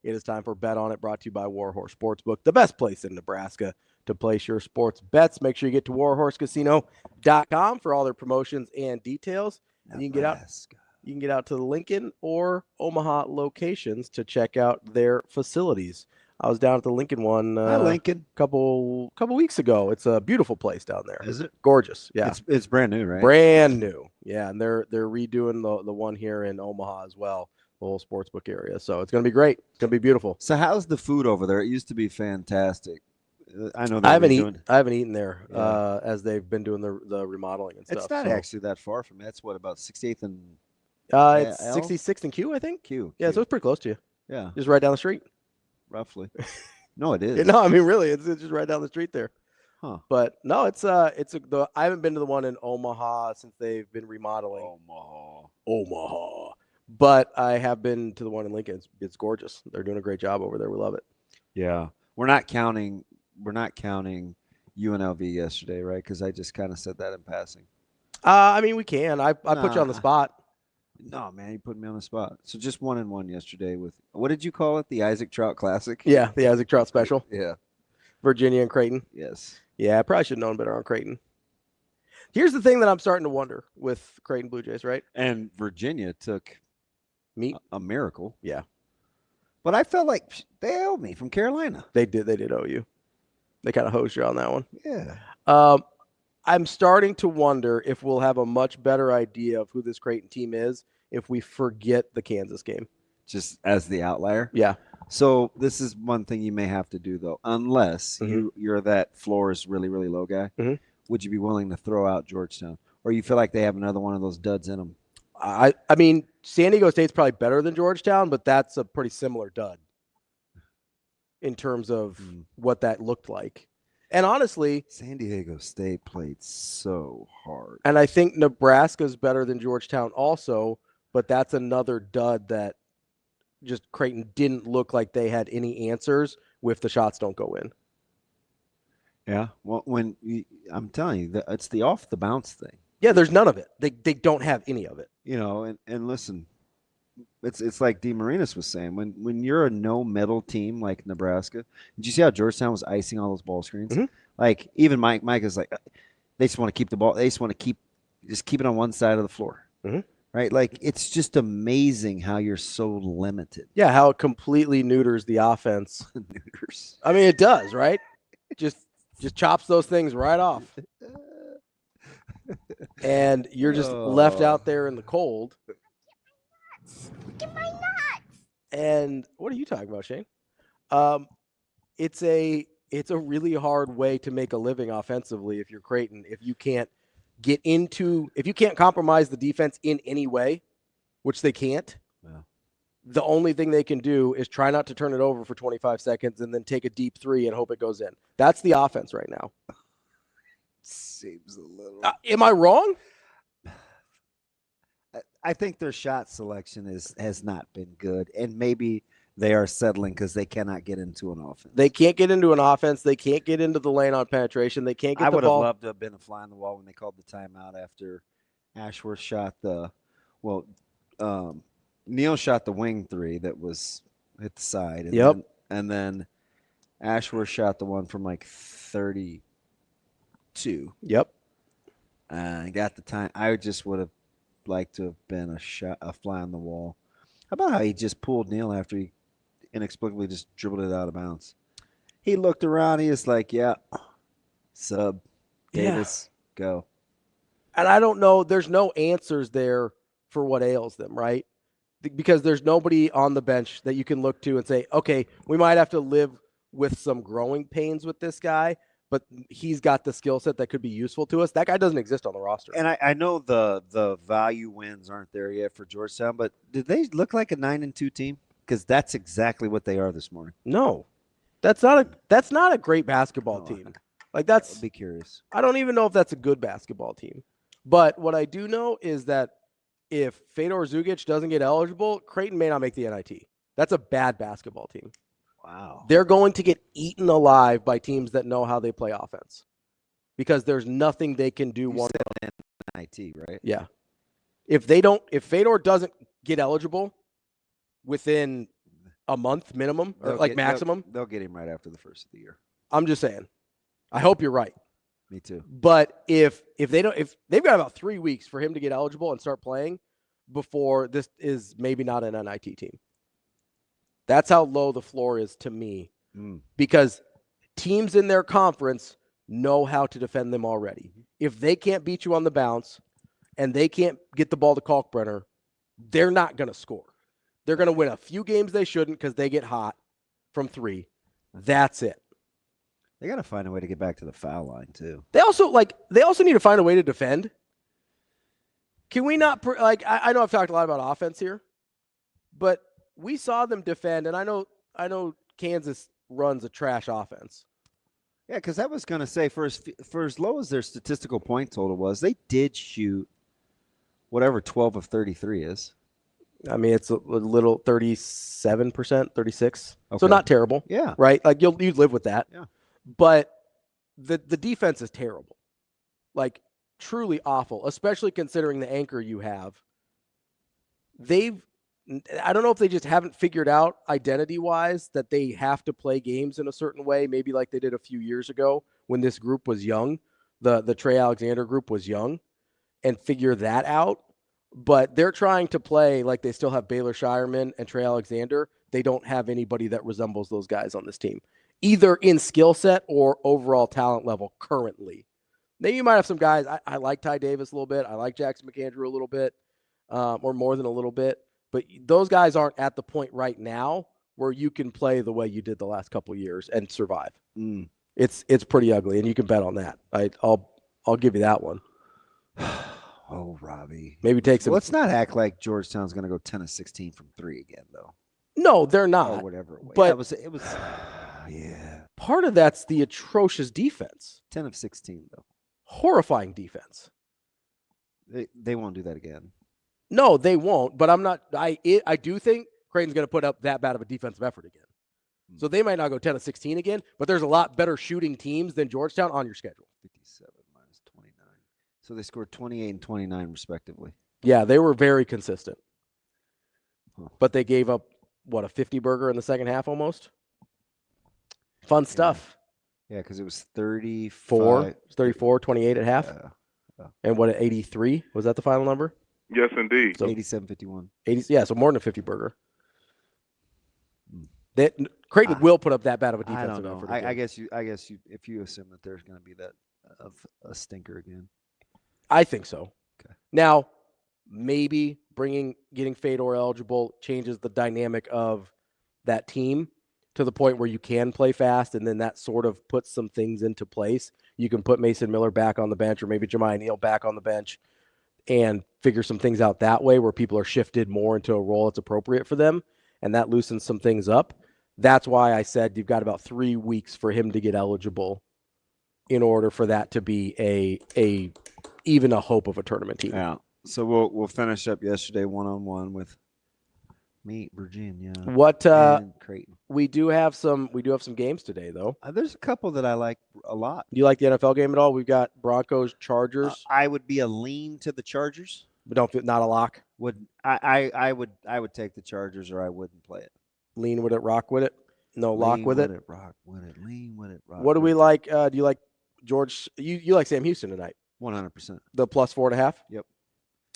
It is time for Bet On It, brought to you by Warhorse Sportsbook, the best place in Nebraska to place your sports bets. Make sure you get to warhorsecasino.com for all their promotions and details. And you can get out to the Lincoln or Omaha locations to check out their facilities. I was down at the Lincoln one couple weeks ago. It's a beautiful place down there. Is it? Gorgeous. Yeah. It's brand new, right? Brand new. Yeah, and they're redoing the one here in Omaha as well, the whole sportsbook area. So it's going to be great. It's going to be beautiful. So how's the food over there? It used to be fantastic. I know that I haven't eaten there as they've been doing the remodeling and stuff. It's not actually that far from it. It's what, about 68th and it's 66th and Q, I think. Q. Yeah, so it's pretty close to you. Yeah. Just right down the street. Roughly. No, it is. No, I mean really, it's just right down the street there. Huh. But no, I haven't been to the one in Omaha since they've been remodeling. Omaha. But I have been to the one in Lincoln. It's gorgeous. They're doing a great job over there. We love it. Yeah. We're not counting UNLV yesterday, right? Because I just kind of said that in passing. I mean, we can. I put you on the spot. No, man, you put me on the spot. So just 1-1 yesterday with, what did you call it? The Isaac Trout Classic? Yeah, the Isaac Trout Special. Yeah. Virginia and Creighton. Yes. Yeah, I probably should have known better on Creighton. Here's the thing that I'm starting to wonder with Creighton Bluejays, right? And Virginia took a miracle. Yeah. But I felt like they owed me from Carolina. They did owe you. They kind of hosed you on that one. Yeah. I'm starting to wonder if we'll have a much better idea of who this Creighton team is if we forget the Kansas game. Just as the outlier? Yeah. So this is one thing you may have to do, though. Unless you're that floor is really, really low guy, would you be willing to throw out Georgetown? Or you feel like they have another one of those duds in them? I mean, San Diego State's probably better than Georgetown, but that's a pretty similar dud in terms of what that looked like. And honestly, San Diego State played so hard. And I think Nebraska's better than Georgetown also, but that's another dud that just Creighton didn't look like they had any answers if the shots don't go in. Yeah. Well, I'm telling you, it's the off the bounce thing. Yeah, there's none of it. They don't have any of it. You know, and listen, it's like DeMarinis was saying, when you're a no middle team like Nebraska, did you see how Georgetown was icing all those ball screens? Like even Mike is like, they just want to keep the ball. They just want to keep it on one side of the floor, right? Like it's just amazing how you're so limited. Yeah, how it completely neuters the offense. Neuters. I mean, it does, right? Just chops those things right off. And you're just left out there in the cold. Look at my nuts. And what are you talking about, Shane? It's a really hard way to make a living offensively if you're Creighton. If you can't compromise the defense in any way, which they can't. Yeah. The only thing they can do is try not to turn it over for 25 seconds and then take a deep three and hope it goes in. That's the offense right now. Seems a little. Am I wrong? I think their shot selection has not been good, and maybe they are settling because they cannot get into an offense. They can't get into an offense. They can't get into the lane on penetration. They can't get the ball. I would have loved to have been a fly on the wall when they called the timeout after Ashworth shot Neal shot the wing three that was hit the side. And then Ashworth shot the one from like 32. Yep. I got the time. I just would have liked to have been a fly on the wall. How about how he just pulled Neal after he inexplicably just dribbled it out of bounds? He looked around. He was like, yeah, sub, Davis, go. And I don't know. There's no answers there for what ails them, right? Because there's nobody on the bench that you can look to and say, okay, we might have to live with some growing pains with this guy, but he's got the skill set that could be useful to us. That guy doesn't exist on the roster. And I know the value wins aren't there yet for Georgetown, but did they look like a 9-2 team? Because that's exactly what they are this morning. No, that's not a great basketball team. Like I'd be curious. I don't even know if that's a good basketball team. But what I do know is that if Fedor Zugic doesn't get eligible, Creighton may not make the NIT. That's a bad basketball team. Wow. They're going to get eaten alive by teams that know how they play offense because there's nothing they can do. You said NIT, right? Yeah. If Fedor doesn't get eligible within a month minimum, or They'll like get- maximum. They'll get him right after the first of the year. I'm just saying. I hope you're right. Me too. But if they've got about 3 weeks for him to get eligible and start playing before this is maybe not an NIT team. That's how low the floor is to me. Because teams in their conference know how to defend them already. If they can't beat you on the bounce and they can't get the ball to Kalkbrenner, they're not going to score. They're going to win a few games they shouldn't because they get hot from 3. That's it. They got to find a way to get back to the foul line too. They also need to find a way to defend. Can we not I know I've talked a lot about offense here, but we saw them defend, and I know Kansas runs a trash offense. Yeah, because I was going to say for as low as their statistical point total was, they did shoot whatever 12 of 33 is. I mean, it's a little 37%, 36%. Okay. So not terrible. Yeah. Right? Like you'd live with that. Yeah. But the defense is terrible. Like truly awful, especially considering the anchor you have. I don't know if they just haven't figured out identity-wise that they have to play games in a certain way, maybe like they did a few years ago when this group was young, the Trey Alexander group was young, and figure that out. But they're trying to play like they still have Baylor Shireman and Trey Alexander. They don't have anybody that resembles those guys on this team, either in skill set or overall talent level currently. Then you might have some guys. I like Ty Davis a little bit. I like Jackson McAndrew a little bit, or more than a little bit. But those guys aren't at the point right now where you can play the way you did the last couple of years and survive. It's pretty ugly, and you can bet on that. I'll give you that one. Oh, Ravi. Maybe take some. Let's not act like Georgetown's going to go 10 of 16 from 3 again, though. No, they're not. Or whatever. But it was. Yeah. Part of that's the atrocious defense. 10 of 16, though. Horrifying defense. They won't do that again. No, they won't. But I'm not. I do think Creighton's going to put up that bad of a defensive effort again. So they might not go 10 of 16 again, but there's a lot better shooting teams than Georgetown on your schedule. 57 minus 29. So they scored 28 and 29 respectively. Yeah, they were very consistent. But they gave up, a 50 burger in the second half almost? Fun stuff. Yeah, because it was 34. 34, 28 at half. And 83? Was that the final number? Yes, indeed. So 87-51. 80, yeah, so more than a 50 burger. Creighton will put up that bad of a defensive effort. I guess you if you assume that there's going to be that of a stinker again. I think so. Okay. Now, maybe getting Fedor eligible changes the dynamic of that team to the point where you can play fast, and then that sort of puts some things into place. You can put Mason Miller back on the bench, or maybe Jemiah Neal back on the bench, and figure some things out that way where people are shifted more into a role that's appropriate for them, and that loosens some things up. That's why I said you've got about 3 weeks for him to get eligible in order for that to be even a hope of a tournament team. Yeah. So we'll finish up yesterday 1-on-1 with me, Virginia. And Creighton. We do have some games today though. There's a couple that I like a lot. Do you like the NFL game at all? We've got Broncos, Chargers. I would be a lean to the Chargers. But not a lock. I would take the Chargers, or I wouldn't play it. Lean with it, rock with it. No lock with it. Rock with it. Lean with it. Rock. What do we like? Do you like George? You like Sam Houston tonight? 100%. The plus 4.5. Yep.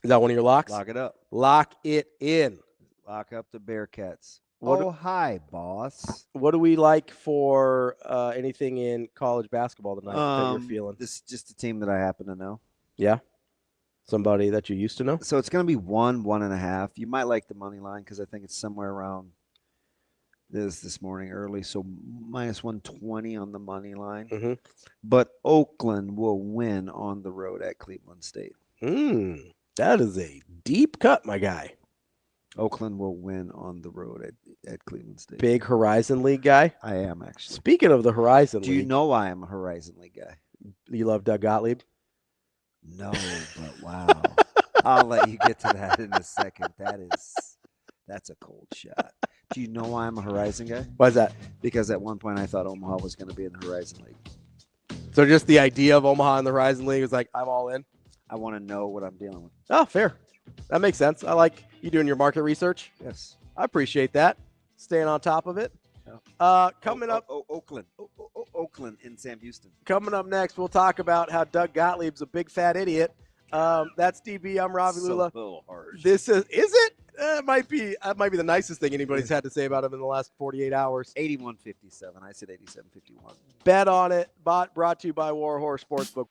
Is that one of your locks? Lock it up. Lock it in. Lock up the Bearcats. Hi, boss. What do we like for anything in college basketball tonight that you're feeling? This is just a team that I happen to know. Yeah. Somebody that you used to know? So it's going to be 1.5. You might like the money line because I think it's somewhere around this morning early. So minus 120 on the money line. Mm-hmm. But Oakland will win on the road at Cleveland State. That is a deep cut, my guy. Oakland will win on the road at Cleveland State. Big Horizon League guy? I am, actually. Speaking of the Horizon League. Do you know I am a Horizon League guy? You love Doug Gottlieb? No, but wow. I'll let you get to that in a second. That's a cold shot. Do you know why I'm a Horizon guy? Why is that? Because at one point I thought Omaha was going to be in the Horizon League. So just the idea of Omaha in the Horizon League is like, I'm all in? I want to know what I'm dealing with. Oh, fair. That makes sense. I like you doing your market research. Yes. I appreciate that. staying on top of it. Coming up, Oakland. Oakland in Sam Houston. Coming up next, we'll talk about how Doug Gottlieb's a big fat idiot. That's DB. I'm Ravi Lulla. So harsh. This is it? It might be the nicest thing anybody's had to say about him in the last 48 hours. 81-57. I said 87-51. Bet on it. Brought to you by Warhorse Sportsbook.